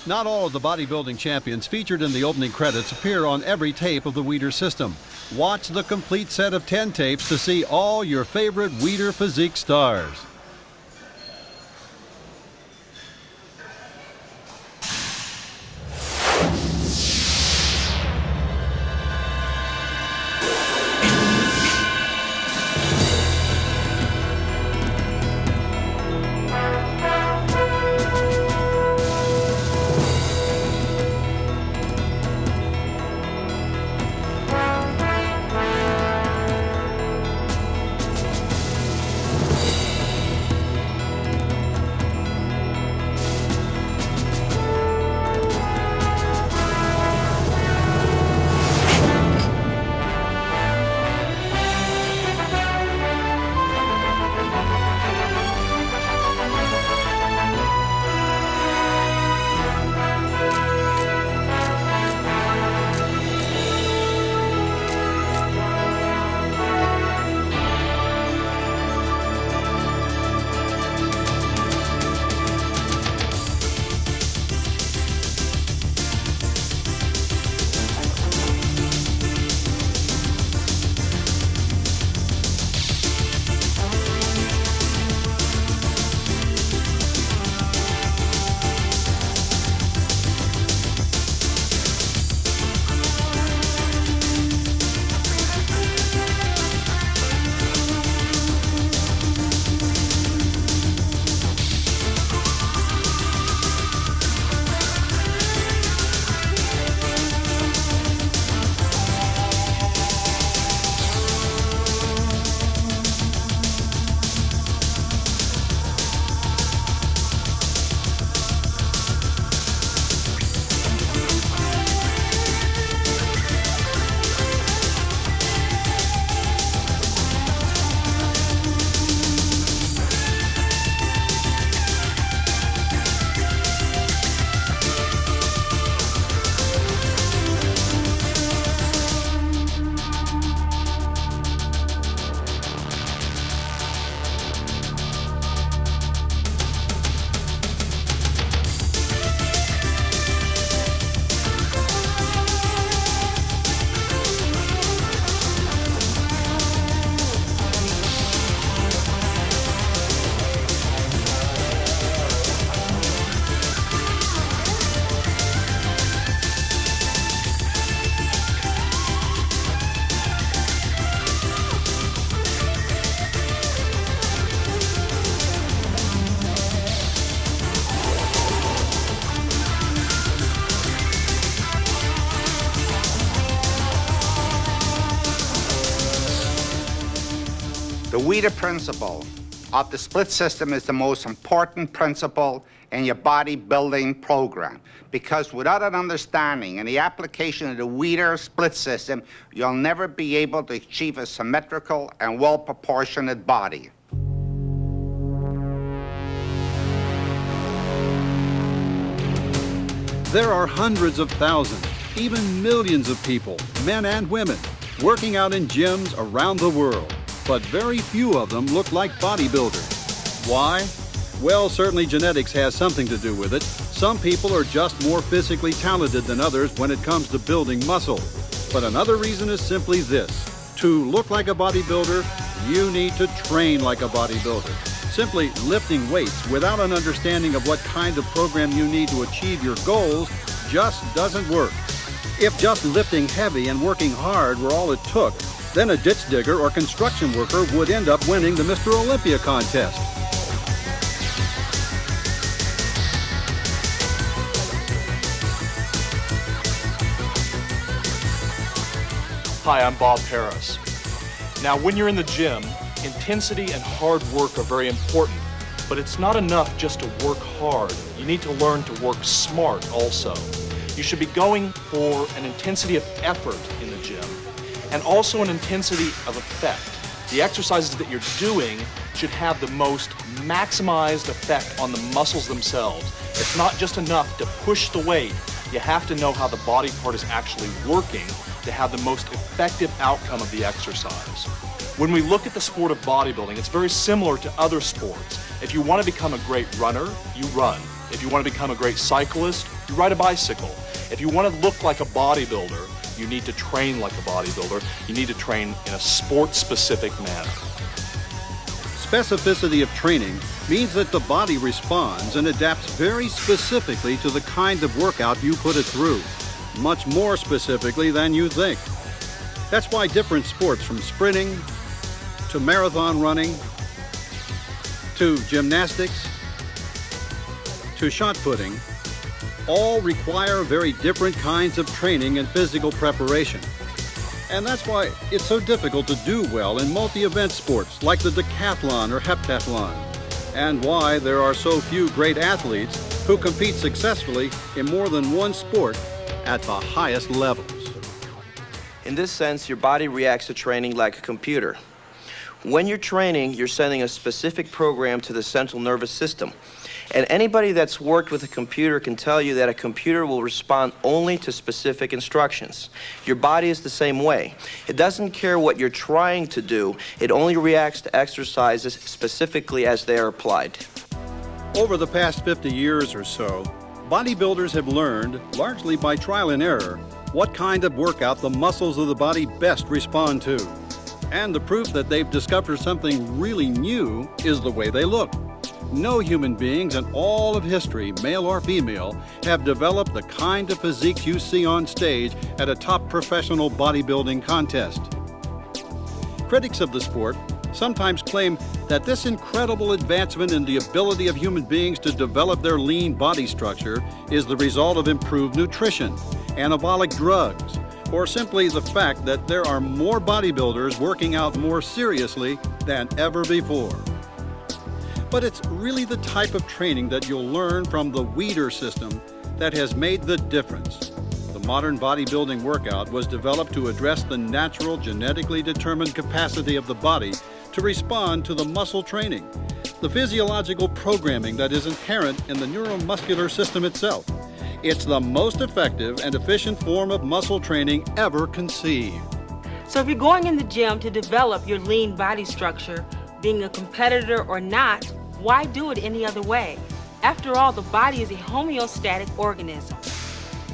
Not all of the bodybuilding champions featured in the opening credits appear on every tape of the Weider system. Watch the complete set of 10 tapes to see all your favorite Weider physique stars. The Weider principle of the split system is the most important principle in your bodybuilding program, because without an understanding and the application of the Weider split system, you'll never be able to achieve a symmetrical and well-proportionate body. There are hundreds of thousands, even millions of people, men and women, working out in gyms around the world. But very few of them look like bodybuilders. Why? Well, certainly genetics has something to do with it. Some people are just more physically talented than others when it comes to building muscle. But another reason is simply this. To look like a bodybuilder, you need to train like a bodybuilder. Simply lifting weights without an understanding of what kind of program you need to achieve your goals just doesn't work. If just lifting heavy and working hard were all it took, then a ditch digger or construction worker would end up winning the Mr. Olympia contest. Hi, I'm Bob Paris. Now, when you're in the gym, intensity and hard work are very important, but it's not enough just to work hard. You need to learn to work smart also. You should be going for an intensity of effort in the gym, and also an intensity of effect. The exercises that you're doing should have the most maximized effect on the muscles themselves. It's not just enough to push the weight. You have to know how the body part is actually working to have the most effective outcome of the exercise. When we look at the sport of bodybuilding, it's very similar to other sports. If you want to become a great runner, you run. If you want to become a great cyclist, you ride a bicycle. If you want to look like a bodybuilder, you need to train like a bodybuilder. You need to train in a sport-specific manner. Specificity of training means that the body responds and adapts very specifically to the kind of workout you put it through, much more specifically than you think. That's why different sports, from sprinting to marathon running to gymnastics to shot putting, all require very different kinds of training and physical preparation. And that's why it's so difficult to do well in multi-event sports like the decathlon or heptathlon, and why there are so few great athletes who compete successfully in more than one sport at the highest levels. In this sense, your body reacts to training like a computer. When you're training, you're sending a specific program to the central nervous system. And anybody that's worked with a computer can tell you that a computer will respond only to specific instructions. Your body is the same way. It doesn't care what you're trying to do. It only reacts to exercises specifically as they are applied. Over the past 50 years or so, bodybuilders have learned, largely by trial and error, what kind of workout the muscles of the body best respond to. And the proof that they've discovered something really new is the way they look. No human beings in all of history, male or female, have developed the kind of physiques you see on stage at a top professional bodybuilding contest. Critics of the sport sometimes claim that this incredible advancement in the ability of human beings to develop their lean body structure is the result of improved nutrition, anabolic drugs, or simply the fact that there are more bodybuilders working out more seriously than ever before. But it's really the type of training that you'll learn from the Weider system that has made the difference. The modern bodybuilding workout was developed to address the natural, genetically determined capacity of the body to respond to the muscle training, the physiological programming that is inherent in the neuromuscular system itself. It's the most effective and efficient form of muscle training ever conceived. So if you're going in the gym to develop your lean body structure, being a competitor or not, why do it any other way? After all, the body is a homeostatic organism.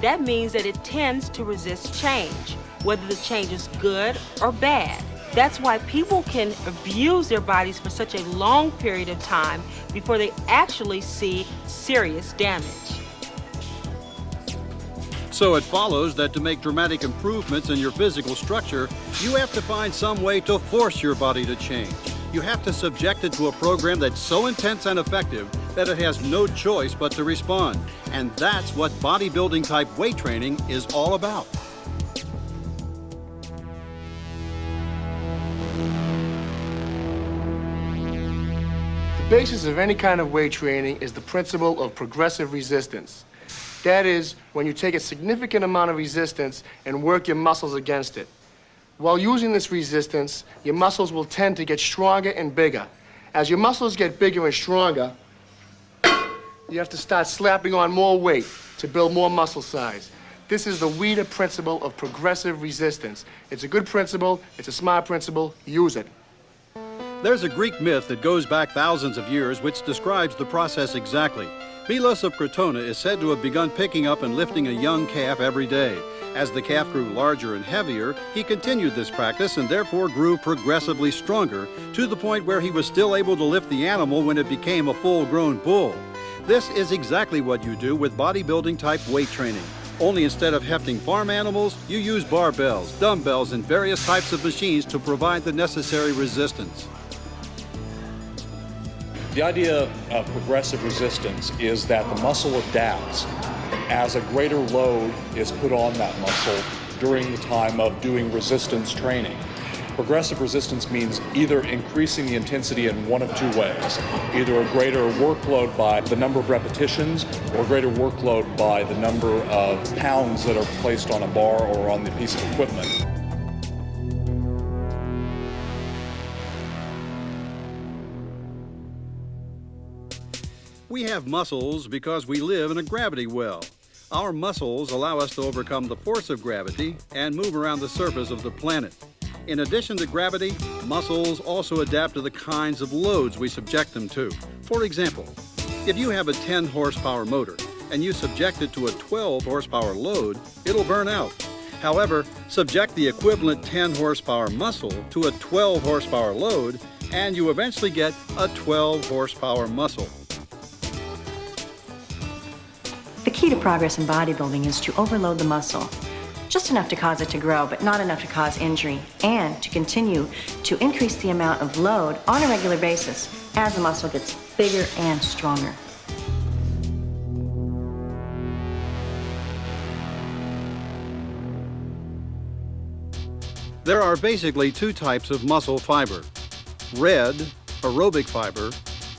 That means that it tends to resist change, whether the change is good or bad. That's why people can abuse their bodies for such a long period of time before they actually see serious damage. So it follows that to make dramatic improvements in your physical structure, you have to find some way to force your body to change. You have to subject it to a program that's so intense and effective that it has no choice but to respond. And that's what bodybuilding type weight training is all about. The basis of any kind of weight training is the principle of progressive resistance. That is, when you take a significant amount of resistance and work your muscles against it. While using this resistance, your muscles will tend to get stronger and bigger. As your muscles get bigger and stronger, you have to start slapping on more weight to build more muscle size. This is the Weider principle of progressive resistance. It's a good principle, it's a smart principle, use it. There's a Greek myth that goes back thousands of years which describes the process exactly. Milos of Crotona is said to have begun picking up and lifting a young calf every day. As the calf grew larger and heavier, he continued this practice and therefore grew progressively stronger to the point where he was still able to lift the animal when it became a full-grown bull. This is exactly what you do with bodybuilding type weight training. Only instead of hefting farm animals, you use barbells, dumbbells, and various types of machines to provide the necessary resistance. The idea of progressive resistance is that the muscle adapts as a greater load is put on that muscle during the time of doing resistance training. Progressive resistance means either increasing the intensity in one of two ways, either a greater workload by the number of repetitions or greater workload by the number of pounds that are placed on a bar or on the piece of equipment. We have muscles because we live in a gravity well. Our muscles allow us to overcome the force of gravity and move around the surface of the planet. In addition to gravity, muscles also adapt to the kinds of loads we subject them to. For example, if you have a 10 horsepower motor, and you subject it to a 12 horsepower load, it'll burn out. However, subject the equivalent 10 horsepower muscle to a 12 horsepower load, and you eventually get a 12 horsepower muscle. The key to progress in bodybuilding is to overload the muscle. Just enough to cause it to grow, but not enough to cause injury, and to continue to increase the amount of load on a regular basis as the muscle gets bigger and stronger. There are basically two types of muscle fiber. Red, aerobic fiber,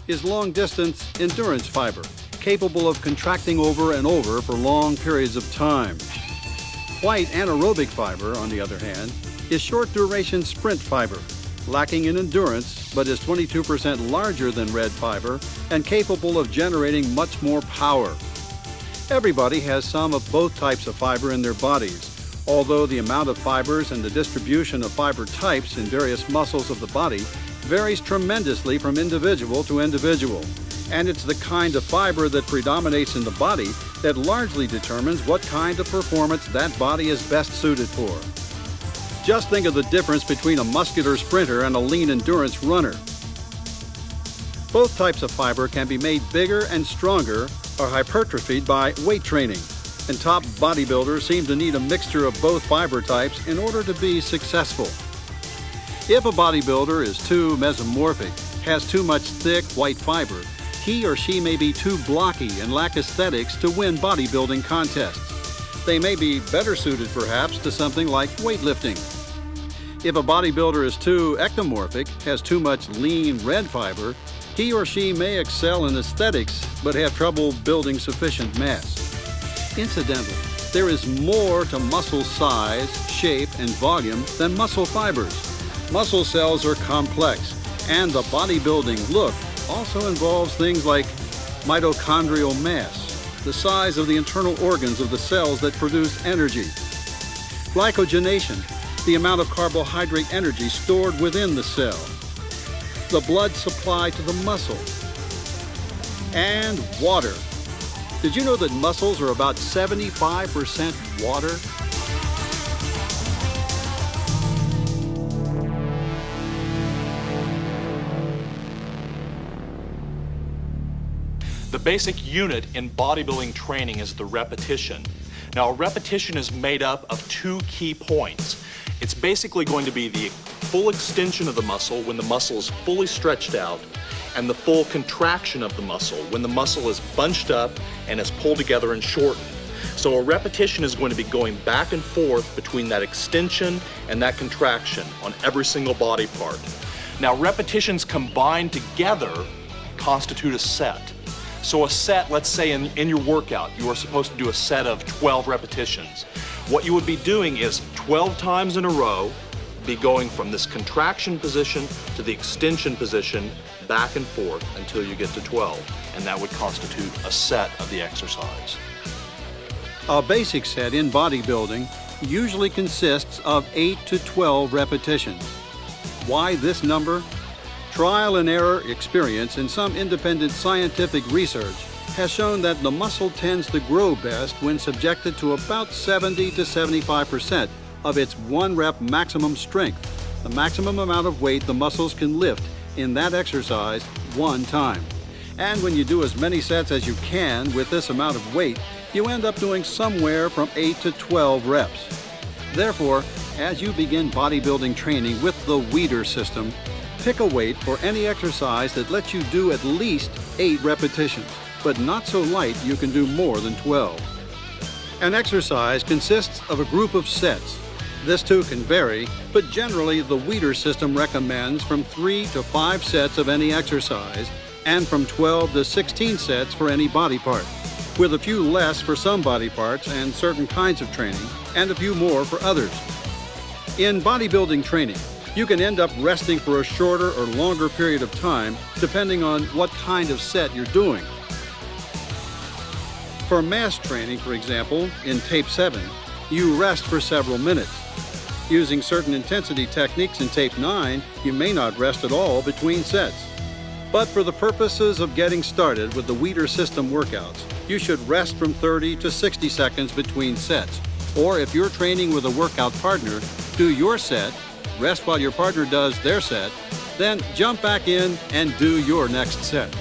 is long-distance endurance fiber, capable of contracting over and over for long periods of time. White anaerobic fiber, on the other hand, is short-duration sprint fiber, lacking in endurance, but is 22% larger than red fiber and capable of generating much more power. Everybody has some of both types of fiber in their bodies, although the amount of fibers and the distribution of fiber types in various muscles of the body varies tremendously from individual to individual. And it's the kind of fiber that predominates in the body that largely determines what kind of performance that body is best suited for. Just think of the difference between a muscular sprinter and a lean endurance runner. Both types of fiber can be made bigger and stronger or hypertrophied by weight training, and top bodybuilders seem to need a mixture of both fiber types in order to be successful. If a bodybuilder is too mesomorphic, has too much thick white fiber, he or she may be too blocky and lack aesthetics to win bodybuilding contests. They may be better suited, perhaps, to something like weightlifting. If a bodybuilder is too ectomorphic, has too much lean red fiber, he or she may excel in aesthetics but have trouble building sufficient mass. Incidentally, there is more to muscle size, shape, and volume than muscle fibers. Muscle cells are complex, and the bodybuilding look also involves things like mitochondrial mass, the size of the internal organs of the cells that produce energy, glycogenation, the amount of carbohydrate energy stored within the cell, the blood supply to the muscle, and water. Did you know that muscles are about 75% water? The basic unit in bodybuilding training is the repetition. Now, a repetition is made up of two key points. It's basically going to be the full extension of the muscle when the muscle is fully stretched out, and the full contraction of the muscle when the muscle is bunched up and is pulled together and shortened. So a repetition is going to be going back and forth between that extension and that contraction on every single body part. Now, repetitions combined together constitute a set. So a set, let's say in your workout, you are supposed to do a set of 12 repetitions. What you would be doing is 12 times in a row, be going from this contraction position to the extension position, back and forth until you get to 12. And that would constitute a set of the exercise. A basic set in bodybuilding usually consists of 8 to 12 repetitions. Why this number? Trial and error experience and some independent scientific research has shown that the muscle tends to grow best when subjected to about 70 to 75% of its 1 rep maximum strength, the maximum amount of weight the muscles can lift in that exercise one time. And when you do as many sets as you can with this amount of weight, you end up doing somewhere from 8 to 12 reps. Therefore, as you begin bodybuilding training with the Weider system, pick a weight for any exercise that lets you do at least 8 repetitions, but not so light you can do more than 12. An exercise consists of a group of sets. This too can vary, but generally the Weider system recommends from 3 to 5 sets of any exercise and from 12 to 16 sets for any body part, with a few less for some body parts and certain kinds of training, and a few more for others. In bodybuilding training, you can end up resting for a shorter or longer period of time depending on what kind of set you're doing. For mass training, for example, in tape 7, you rest for several minutes. Using certain intensity techniques in tape 9, you may not rest at all between sets. But for the purposes of getting started with the Weider system workouts, you should rest from 30 to 60 seconds between sets. Or if you're training with a workout partner, do your set, rest while your partner does their set, then jump back in and do your next set.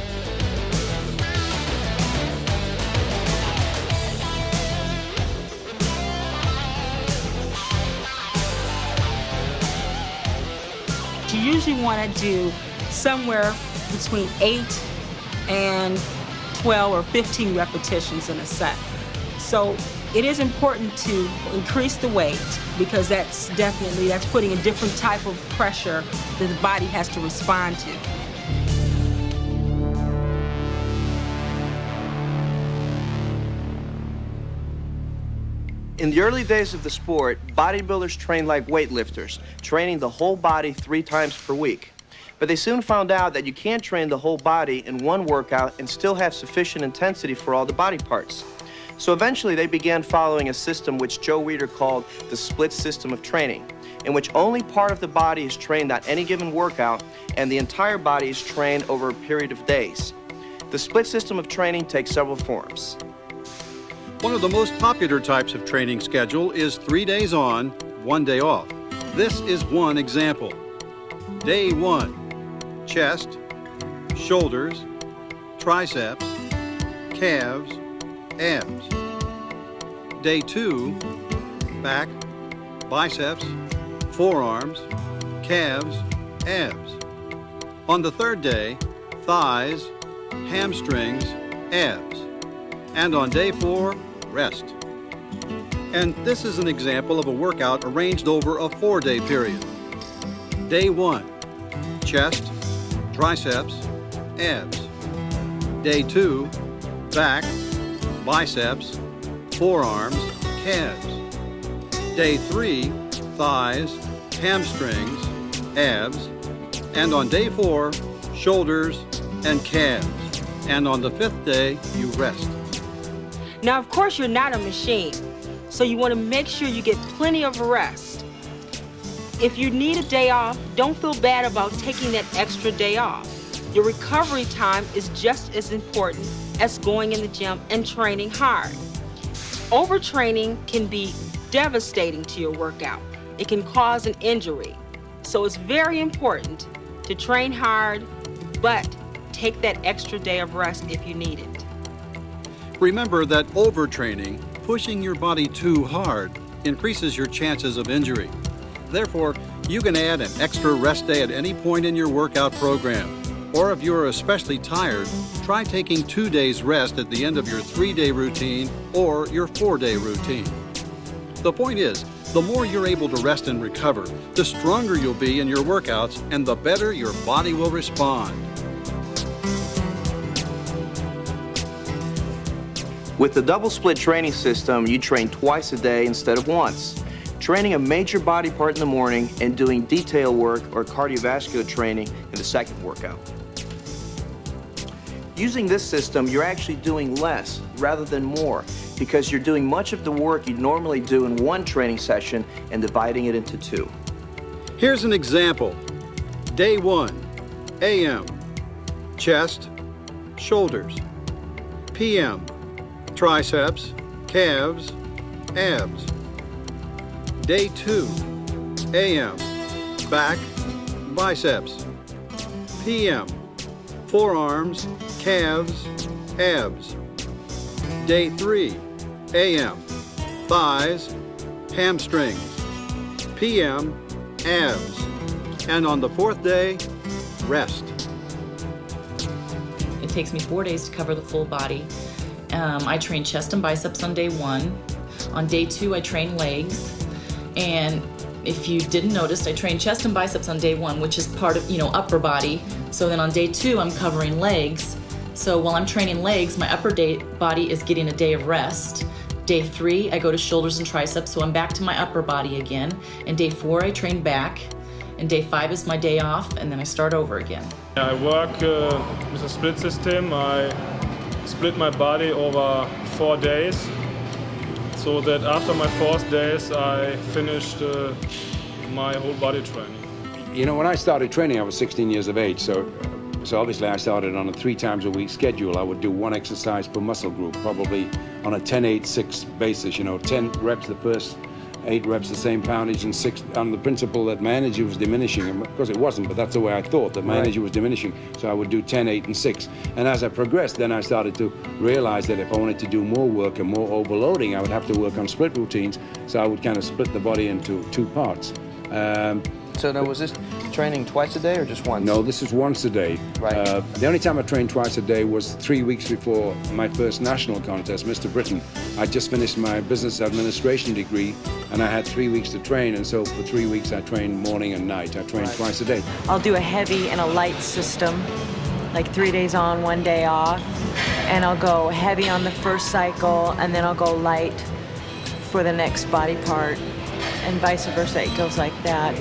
You usually want to do somewhere between 8 and 12 or 15 repetitions in a set. So it is important to increase the weight because that's putting a different type of pressure that the body has to respond to. In the early days of the sport, bodybuilders trained like weightlifters, training the whole body 3 times per week. But they soon found out that you can't train the whole body in one workout and still have sufficient intensity for all the body parts. So eventually they began following a system which Joe Weider called the split system of training, in which only part of the body is trained on any given workout and the entire body is trained over a period of days. The split system of training takes several forms. One of the most popular types of training schedule is 3 days on, 1 day off. This is one example. Day 1, chest, shoulders, triceps, calves, abs. Day 2, back, biceps, forearms, calves, abs. On the third day, thighs, hamstrings, abs. And on day 4, rest. And this is an example of a workout arranged over a 4-day period. Day 1, chest, triceps, abs. Day 2, back, biceps, forearms, calves. Day 3, thighs, hamstrings, abs. And on day 4, shoulders and calves. And on the 5th day, you rest. Now, of course, you're not a machine, so you want to make sure you get plenty of rest. If you need a day off, don't feel bad about taking that extra day off. Your recovery time is just as important as going in the gym and training hard. Overtraining can be devastating to your workout. It can cause an injury. So it's very important to train hard, but take that extra day of rest if you need it. Remember that overtraining, pushing your body too hard, increases your chances of injury. Therefore, you can add an extra rest day at any point in your workout program. Or if you're especially tired, try taking 2 days rest at the end of your 3-day routine or your 4-day routine. The point is, the more you're able to rest and recover, the stronger you'll be in your workouts and the better your body will respond. With the double split training system, you train twice a day instead of once, training a major body part in the morning and doing detail work or cardiovascular training in the second workout. Using this system, you're actually doing less rather than more because you're doing much of the work you'd normally do in one training session and dividing it into 2. Here's an example. Day 1, AM, chest, shoulders. PM, triceps, calves, abs. Day 2, AM, back, biceps. PM, forearms, calves, abs. Day 3, AM, thighs, hamstrings. PM, abs. And on the 4th day, rest. It takes me 4 days to cover the full body. I train chest and biceps on day 1. On day 2, I train legs. And if you didn't notice, I train chest and biceps on day 1, which is part of, upper body. So then on day 2, I'm covering legs. So while I'm training legs, my upper body is getting a day of rest. Day 3, I go to shoulders and triceps, so I'm back to my upper body again. And day 4, I train back. And day 5 is my day off, and then I start over again. I work with a split system. I split my body over 4 days, so that after my 4th days, I finished my whole body training. When I started training, I was 16 years of age, so So obviously I started on a 3 times a week schedule. I would do 1 exercise per muscle group, probably on a 10-8-6 basis, 10 reps the first, 8 reps the same poundage, and 6 on the principle that my energy was diminishing. And of course it wasn't, but that's the way I thought, that my energy was diminishing. So I would do 10, 8, and 6. And as I progressed, then I started to realize that if I wanted to do more work and more overloading, I would have to work on split routines. So I would kind of split the body into 2 parts. So now, was this training twice a day or just once? No, this is once a day. Right. The only time I trained twice a day was 3 weeks before my first national contest, Mr. Britain. I just finished my business administration degree, and I had 3 weeks to train, and so for 3 weeks I trained morning and night. I trained twice a day. I'll do a heavy and a light system, like 3 days on, 1 day off, and I'll go heavy on the first cycle, and then I'll go light for the next body part. And vice versa, it goes like that.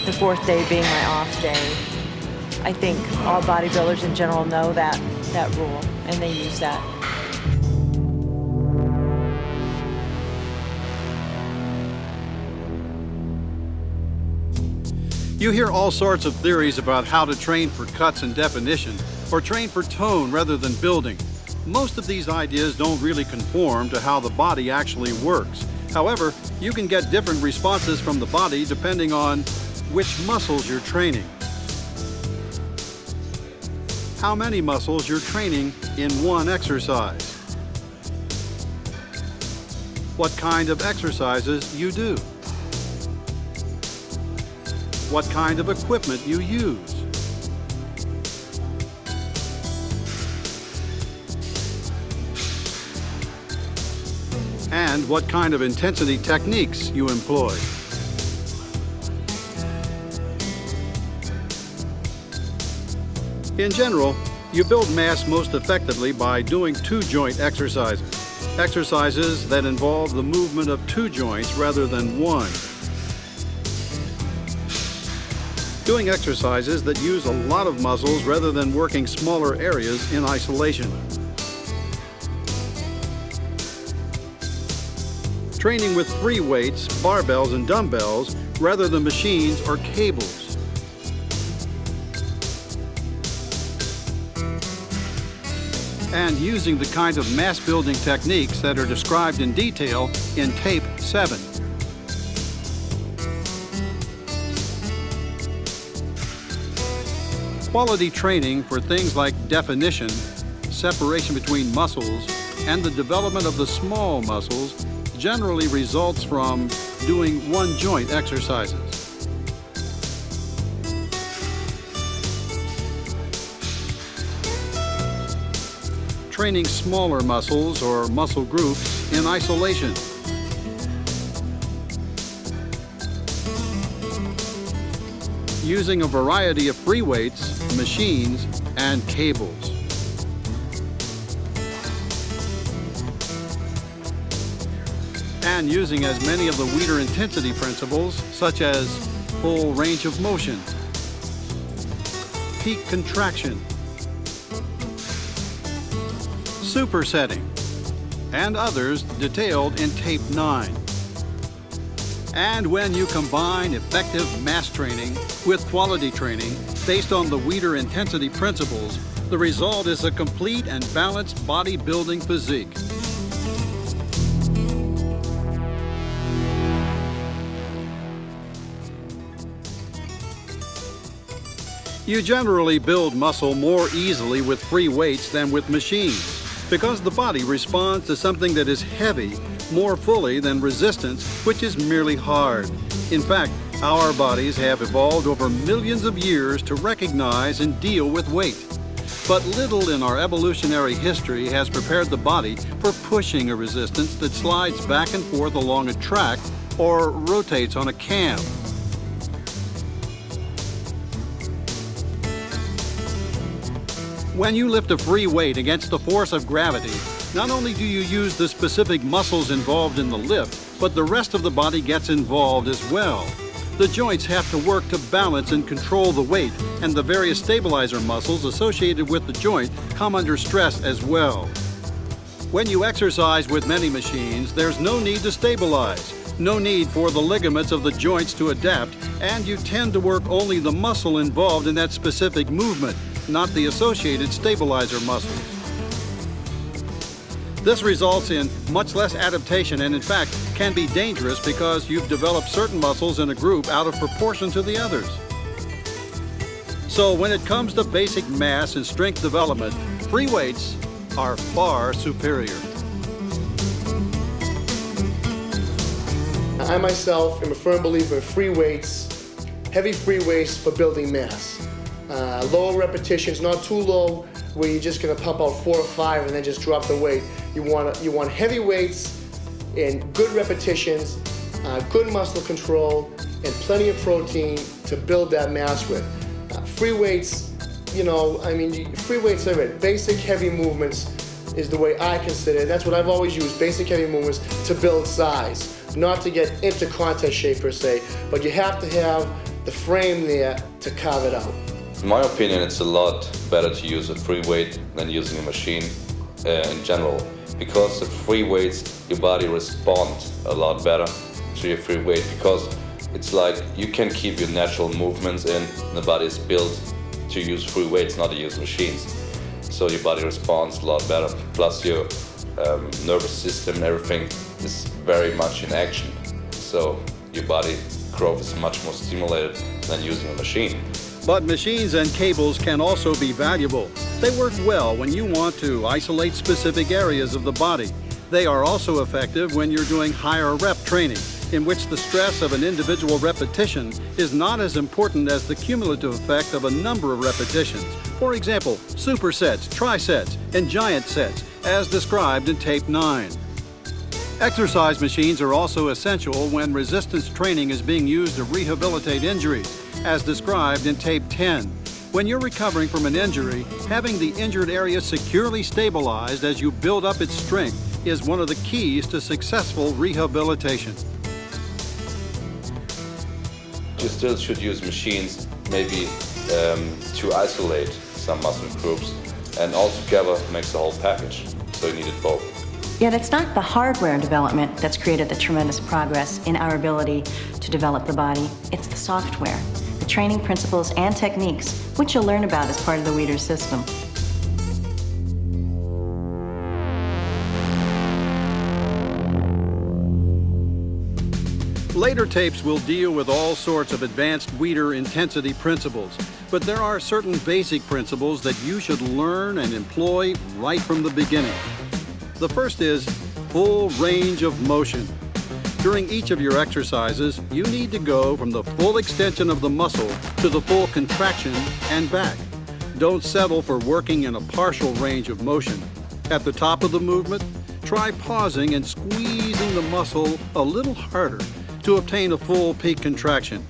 The 4th day being my off day. I think all bodybuilders in general know that rule, and they use that. You hear all sorts of theories about how to train for cuts and definition, or train for tone rather than building. Most of these ideas don't really conform to how the body actually works. However, you can get different responses from the body depending on which muscles you're training, how many muscles you're training in one exercise, what kind of exercises you do, what kind of equipment you use, and what kind of intensity techniques you employ. In general, you build mass most effectively by doing 2-joint exercises, exercises that involve the movement of 2 joints rather than 1. Doing exercises that use a lot of muscles rather than working smaller areas in isolation. Training with free weights, barbells, and dumbbells rather than machines or cables. And using the kind of mass-building techniques that are described in detail in Tape 7. Quality training for things like definition, separation between muscles, and the development of the small muscles generally results from doing 1-joint exercises. Training smaller muscles or muscle groups in isolation. Using a variety of free weights, machines, and cables. And using as many of the Weider intensity principles, such as full range of motion, peak contraction, supersetting, and others detailed in Tape 9. And when you combine effective mass training with quality training based on the Weider intensity principles, the result is a complete and balanced bodybuilding physique. You generally build muscle more easily with free weights than with machines, because the body responds to something that is heavy more fully than resistance, which is merely hard. In fact, our bodies have evolved over millions of years to recognize and deal with weight. But little in our evolutionary history has prepared the body for pushing a resistance that slides back and forth along a track or rotates on a cam. When you lift a free weight against the force of gravity, not only do you use the specific muscles involved in the lift, but the rest of the body gets involved as well. The joints have to work to balance and control the weight, and the various stabilizer muscles associated with the joint come under stress as well. When you exercise with many machines, there's no need to stabilize, no need for the ligaments of the joints to adapt, and you tend to work only the muscle involved in that specific movement. not the associated stabilizer muscles. This results in much less adaptation and in fact can be dangerous because you've developed certain muscles in a group out of proportion to the others. So when it comes to basic mass and strength development, free weights are far superior. I myself am a firm believer in free weights, heavy free weights for building mass. Low repetitions, not too low, where you're just gonna pump out 4 or 5 and then just drop the weight. You want heavy weights and good repetitions, good muscle control, and plenty of protein to build that mass with. Free weights, free weights are it. Basic heavy movements is the way I consider it. That's what I've always used, basic heavy movements to build size. Not to get into contest shape per se, but you have to have the frame there to carve it out. In my opinion, it's a lot better to use a free weight than using a machine in general, because the free weights, your body responds a lot better to your free weight, because it's like you can keep your natural movements in, and the body is built to use free weights, not to use machines. So your body responds a lot better, plus your nervous system and everything is very much in action. So your body growth is much more stimulated than using a machine. But machines and cables can also be valuable. They work well when you want to isolate specific areas of the body. They are also effective when you're doing higher rep training, in which the stress of an individual repetition is not as important as the cumulative effect of a number of repetitions. For example, supersets, trisets, and giant sets, as described in tape 9. Exercise machines are also essential when resistance training is being used to rehabilitate injuries, as described in tape 10. When you're recovering from an injury, having the injured area securely stabilized as you build up its strength is one of the keys to successful rehabilitation. You still should use machines maybe to isolate some muscle groups, and altogether makes the whole package, so you need it both. Yet it's not the hardware development that's created the tremendous progress in our ability to develop the body. It's the software, the training principles and techniques, which you'll learn about as part of the Weider system. Later tapes will deal with all sorts of advanced Weider intensity principles, but there are certain basic principles that you should learn and employ right from the beginning. The first is full range of motion. During each of your exercises, you need to go from the full extension of the muscle to the full contraction and back. Don't settle for working in a partial range of motion. At the top of the movement, try pausing and squeezing the muscle a little harder to obtain a full peak contraction.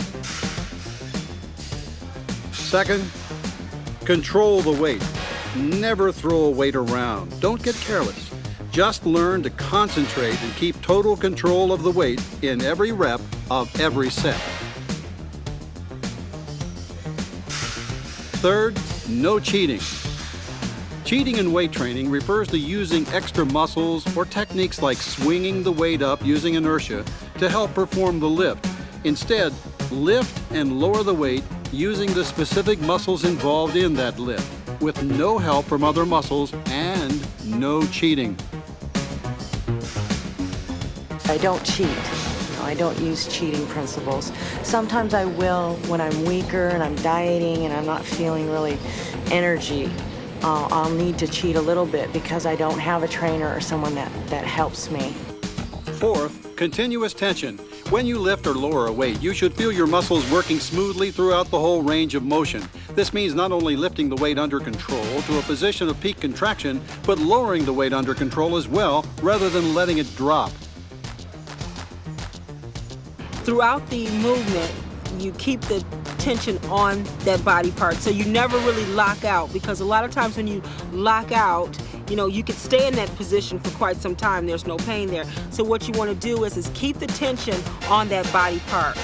Second, control the weight. Never throw a weight around. Don't get careless. Just learn to concentrate and keep total control of the weight in every rep of every set. Third, no cheating. Cheating in weight training refers to using extra muscles or techniques like swinging the weight up using inertia to help perform the lift. Instead, lift and lower the weight using the specific muscles involved in that lift, with no help from other muscles and no cheating. I don't cheat. I don't use cheating principles. Sometimes I will when I'm weaker and I'm dieting and I'm not feeling really energy. I'll need to cheat a little bit because I don't have a trainer or someone that helps me. Fourth, continuous tension. When you lift or lower a weight, you should feel your muscles working smoothly throughout the whole range of motion. This means not only lifting the weight under control to a position of peak contraction, but lowering the weight under control as well, rather than letting it drop. Throughout the movement, you keep the tension on that body part, so you never really lock out, because a lot of times when you lock out, you could stay in that position for quite some time. There's no pain there. So what you want to do is keep the tension on that body part.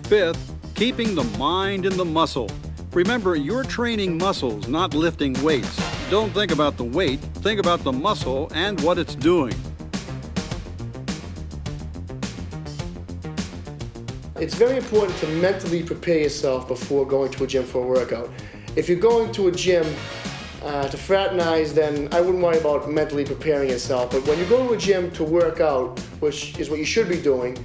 Fifth, keeping the mind in the muscle. Remember, you're training muscles, not lifting weights. Don't think about the weight, think about the muscle and what it's doing. it's very important to mentally prepare yourself before going to a gym for a workout. If you're going to a gym to fraternize, then I wouldn't worry about mentally preparing yourself. But when you go to a gym to work out, which is what you should be doing,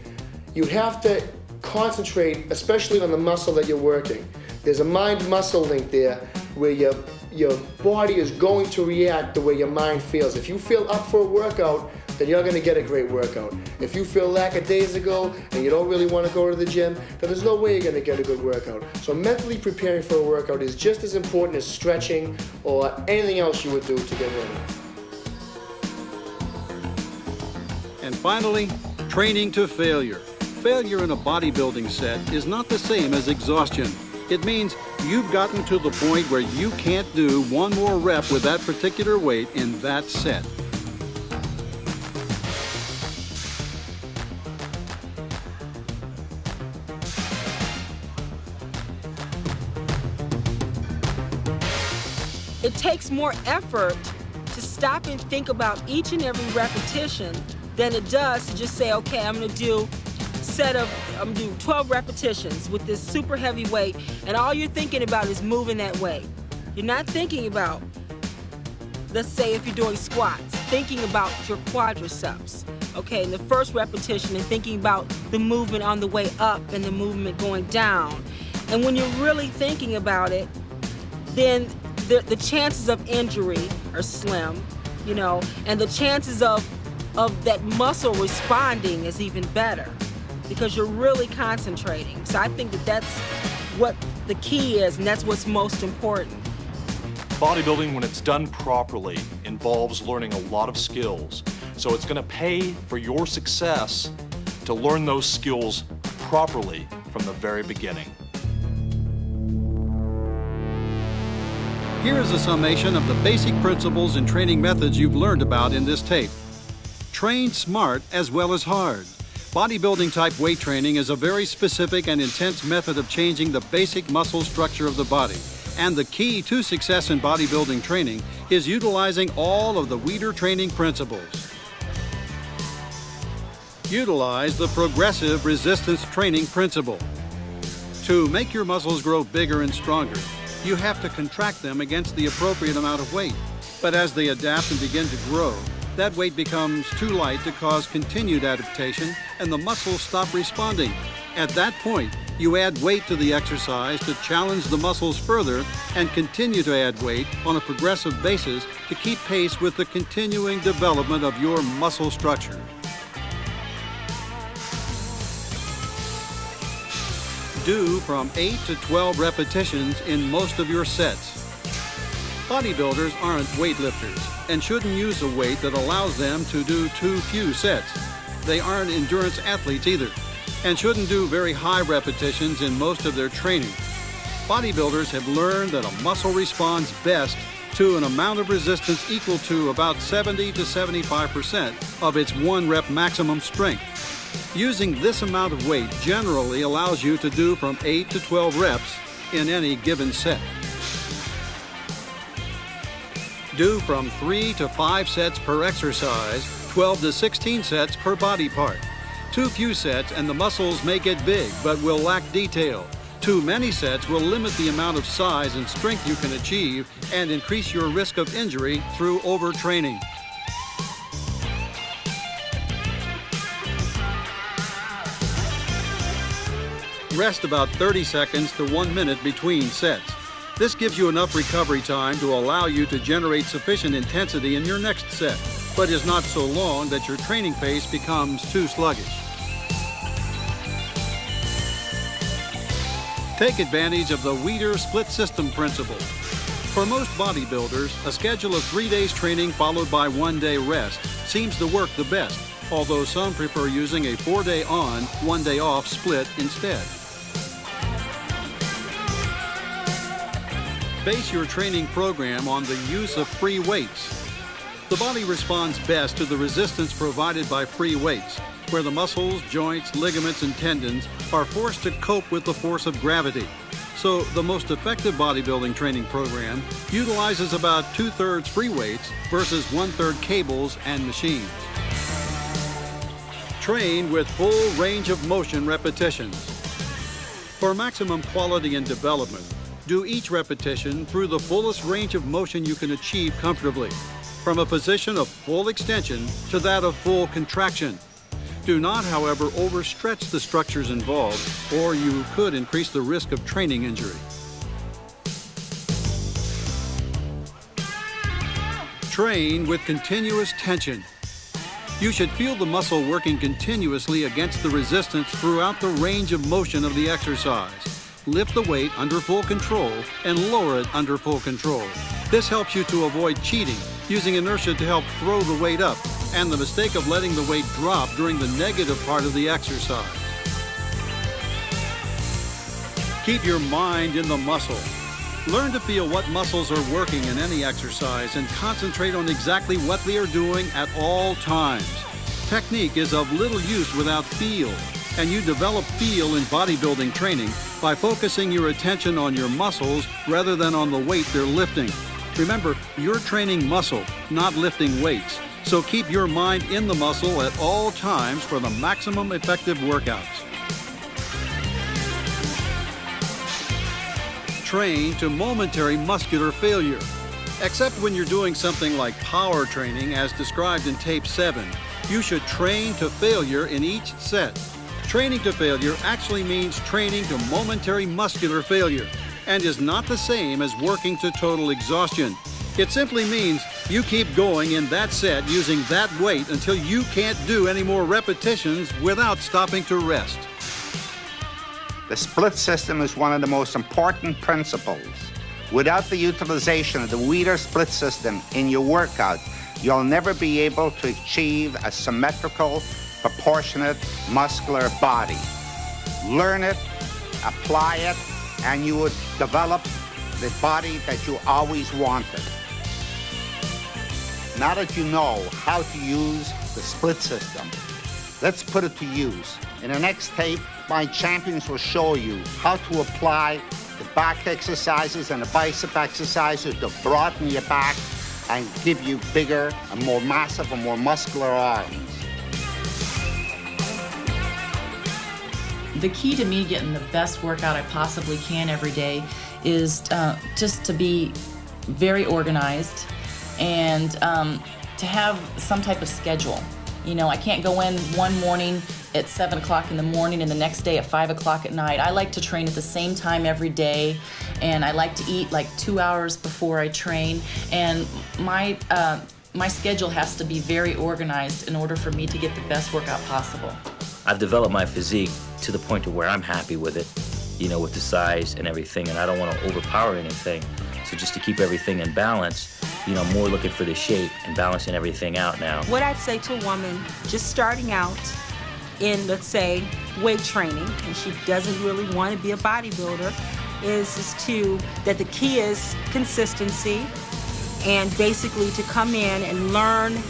you have to concentrate, especially on the muscle that you're working. There's a mind-muscle link there where your body is going to react the way your mind feels. If you feel up for a workout, then you're going to get a great workout. If you feel lackadaisical and you don't really want to go to the gym, then there's no way you're going to get a good workout. So mentally preparing for a workout is just as important as stretching or anything else you would do to get ready. And finally, training to failure. Failure in a bodybuilding set is not the same as exhaustion. It means you've gotten to the point where you can't do one more rep with that particular weight in that set. It takes more effort to stop and think about each and every repetition than it does to just say, okay, I'm gonna do 12 repetitions with this super heavy weight, and all you're thinking about is moving that weight. You're not thinking about, let's say if you're doing squats, thinking about your quadriceps, okay, in the first repetition, and thinking about the movement on the way up and the movement going down. And when you're really thinking about it, then the chances of injury are slim, you know, and the chances of that muscle responding is even better because you're really concentrating. So I think that that's what the key is, and that's what's most important. Bodybuilding, when it's done properly, involves learning a lot of skills. So it's going to pay for your success to learn those skills properly from the very beginning. Here is a summation of the basic principles and training methods you've learned about in this tape. Train smart as well as hard. Bodybuilding type weight training is a very specific and intense method of changing the basic muscle structure of the body. And the key to success in bodybuilding training is utilizing all of the Weider training principles. Utilize the progressive resistance training principle. To make your muscles grow bigger and stronger, you have to contract them against the appropriate amount of weight. But as they adapt and begin to grow, that weight becomes too light to cause continued adaptation and the muscles stop responding. At that point, you add weight to the exercise to challenge the muscles further and continue to add weight on a progressive basis to keep pace with the continuing development of your muscle structure. Do from 8 to 12 repetitions in most of your sets. Bodybuilders aren't weightlifters and shouldn't use a weight that allows them to do too few sets. They aren't endurance athletes either and shouldn't do very high repetitions in most of their training. Bodybuilders have learned that a muscle responds best to an amount of resistance equal to about 70 to 75% of its 1 rep maximum strength. Using this amount of weight generally allows you to do from 8 to 12 reps in any given set. Do from 3 to 5 sets per exercise, 12 to 16 sets per body part. Too few sets and the muscles may get big but will lack detail. Too many sets will limit the amount of size and strength you can achieve and increase your risk of injury through overtraining. Rest about 30 seconds to 1 minute between sets. This gives you enough recovery time to allow you to generate sufficient intensity in your next set, but is not so long that your training pace becomes too sluggish. Take advantage of the Weider split system principle. For most bodybuilders, a schedule of 3 days training followed by 1 day rest seems to work the best, although some prefer using a 4-day on, 1 day off split instead. Base your training program on the use of free weights. The body responds best to the resistance provided by free weights, where the muscles, joints, ligaments, and tendons are forced to cope with the force of gravity. So the most effective bodybuilding training program utilizes about 2/3 free weights versus 1/3 cables and machines. Train with full range of motion repetitions. For maximum quality and development, do each repetition through the fullest range of motion you can achieve comfortably, from a position of full extension to that of full contraction. Do not, however, overstretch the structures involved, or you could increase the risk of training injury. Train with continuous tension. You should feel the muscle working continuously against the resistance throughout the range of motion of the exercise. Lift the weight under full control and lower it under full control. This helps you to avoid cheating, using inertia to help throw the weight up, and the mistake of letting the weight drop during the negative part of the exercise. Keep your mind in the muscle. Learn to feel what muscles are working in any exercise and concentrate on exactly what they are doing at all times. Technique is of little use without feel, and you develop feel in bodybuilding training by focusing your attention on your muscles rather than on the weight they're lifting. Remember, you're training muscle, not lifting weights, so keep your mind in the muscle at all times for the maximum effective workouts. Train to momentary muscular failure. Except when you're doing something like power training as described in tape 7, you should train to failure in each set. Training to failure actually means training to momentary muscular failure and is not the same as working to total exhaustion. It simply means you keep going in that set using that weight until you can't do any more repetitions without stopping to rest. The split system is one of the most important principles. Without the utilization of the Weider split system in your workout, you'll never be able to achieve a symmetrical, proportionate, muscular body. Learn it, apply it, and you would develop the body that you always wanted. Now that you know how to use the split system, let's put it to use. In the next tape, my champions will show you how to apply the back exercises and the bicep exercises to broaden your back and give you bigger and more massive and more muscular arms. The key to me getting the best workout I possibly can every day is just to be very organized and to have some type of schedule. You know, I can't go in one morning at 7 o'clock in the morning and the next day at 5 o'clock at night. I like to train at the same time every day, and I like to eat like 2 hours before I train. And my schedule has to be very organized in order for me to get the best workout possible. I've developed my physique to the point to where I'm happy with it, you know, with the size and everything, and I don't want to overpower anything. So just to keep everything in balance, you know, more looking for the shape and balancing everything out now. What I'd say to a woman just starting out in, let's say, weight training, and she doesn't really want to be a bodybuilder, is that the key is consistency, and basically to come in and learn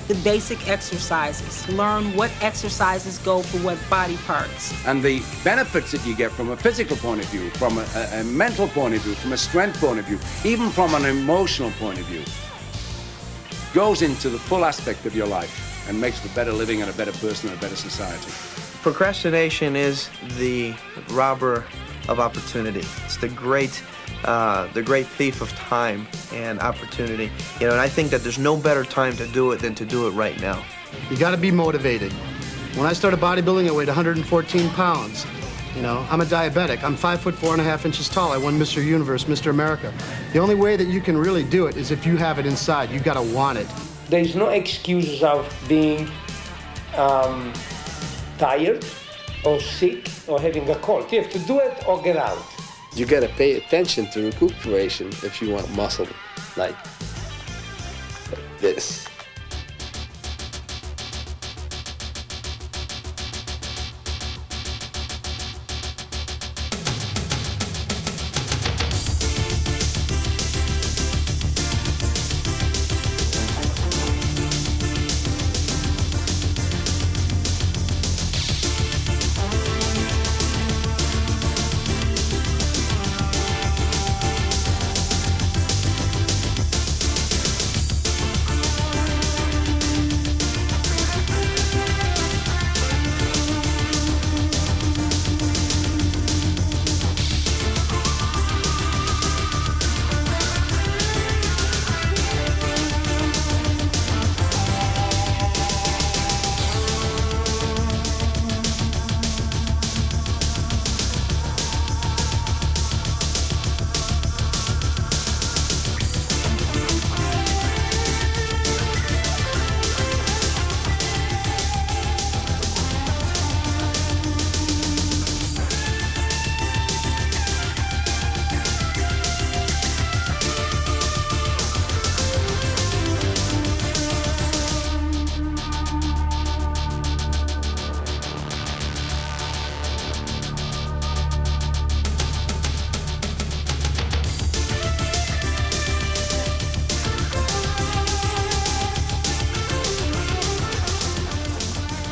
the basic exercises. Learn what exercises go for what body parts. And the benefits that you get from a physical point of view, from a mental point of view, from a strength point of view, even from an emotional point of view, goes into the full aspect of your life and makes for better living and a better person and a better society. Procrastination is the robber of opportunity. It's the great thief of time and opportunity. You know, and I think that there's no better time to do it than to do it right now. You got to be motivated. When I started bodybuilding, I weighed 114 pounds. You know, I'm a diabetic. I'm 5 foot 4.5 inches tall. I won Mr. Universe, Mr. America. The only way that you can really do it is if you have it inside. You got to want it. There is no excuses of being tired or sick or having a cold. You have to do it or get out. You got to pay attention to recuperation if you want muscle like this.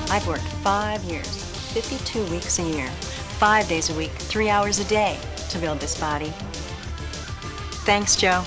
I've worked 5 years, 52 weeks a year, 5 days a week, 3 hours a day to build this body. Thanks, Joe.